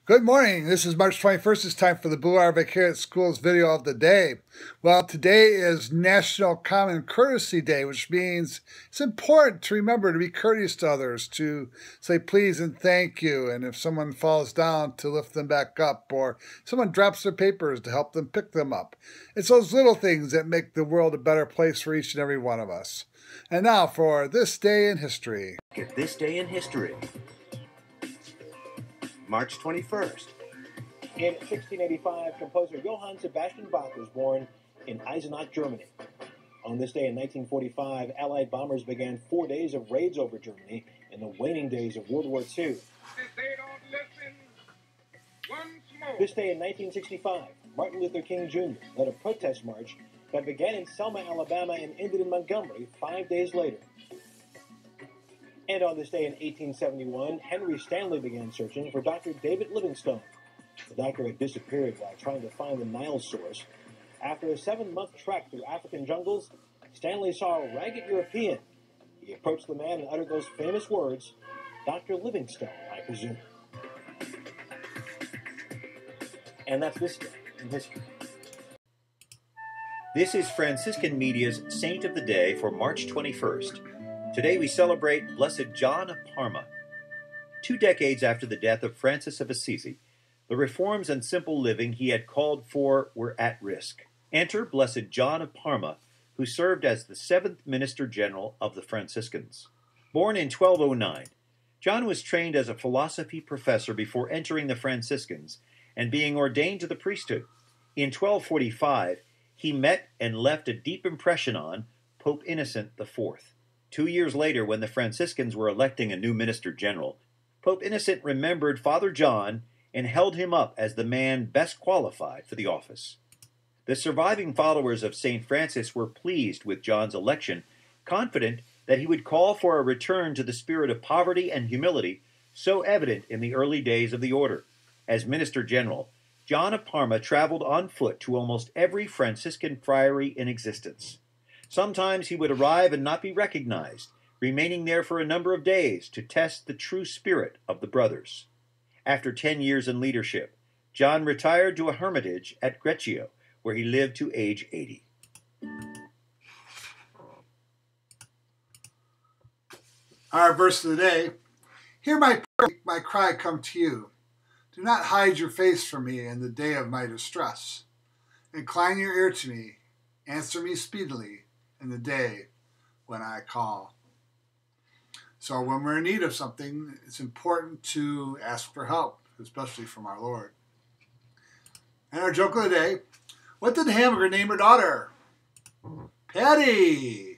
Good morning. This is March 21st. It's time for the Blue Hour Vicarious Schools video of the day. Well, today is National Common Courtesy Day, which means it's important to remember to be courteous to others, to say please and thank you, and if someone falls down, to lift them back up, or someone drops their papers, to help them pick them up. It's those little things that make the world a better place for each and every one of us. And now for This Day in History. This Day in History. March 21st. In 1685, composer Johann Sebastian Bach was born in Eisenach, Germany. On this day in 1945, Allied bombers began 4 days of raids over Germany in the waning days of World War II. This day in 1965, Martin Luther King Jr. led a protest march that began in Selma, Alabama and ended in Montgomery 5 days later. And on this day in 1871, Henry Stanley began searching for Dr. David Livingstone. The doctor had disappeared while trying to find the Nile source. After a 7-month trek through African jungles, Stanley saw a ragged European. He approached the man and uttered those famous words, "Dr. Livingstone, I presume." And that's this day in history. This is Franciscan Media's Saint of the Day for March 21st. Today we celebrate Blessed John of Parma. 2 decades after the death of Francis of Assisi, the reforms and simple living he had called for were at risk. Enter Blessed John of Parma, who served as the 7th Minister General of the Franciscans. Born in 1209, John was trained as a philosophy professor before entering the Franciscans and being ordained to the priesthood. In 1245, he met and left a deep impression on Pope Innocent IV. 2 years later, when the Franciscans were electing a new minister general, Pope Innocent remembered Father John and held him up as the man best qualified for the office. The surviving followers of St. Francis were pleased with John's election, confident that he would call for a return to the spirit of poverty and humility so evident in the early days of the order. As minister general, John of Parma traveled on foot to almost every Franciscan friary in existence. Sometimes he would arrive and not be recognized, remaining there for a number of days to test the true spirit of the brothers. After 10 years in leadership, John retired to a hermitage at Greccio, where he lived to age 80. Our verse of the day: Hear my prayer, my cry come to you. Do not hide your face from me in the day of my distress. Incline your ear to me. Answer me speedily in the day when I call. So when we're in need of something, it's important to ask for help, especially from our Lord. And our joke of the day: what did the hamburger name her daughter? Patty.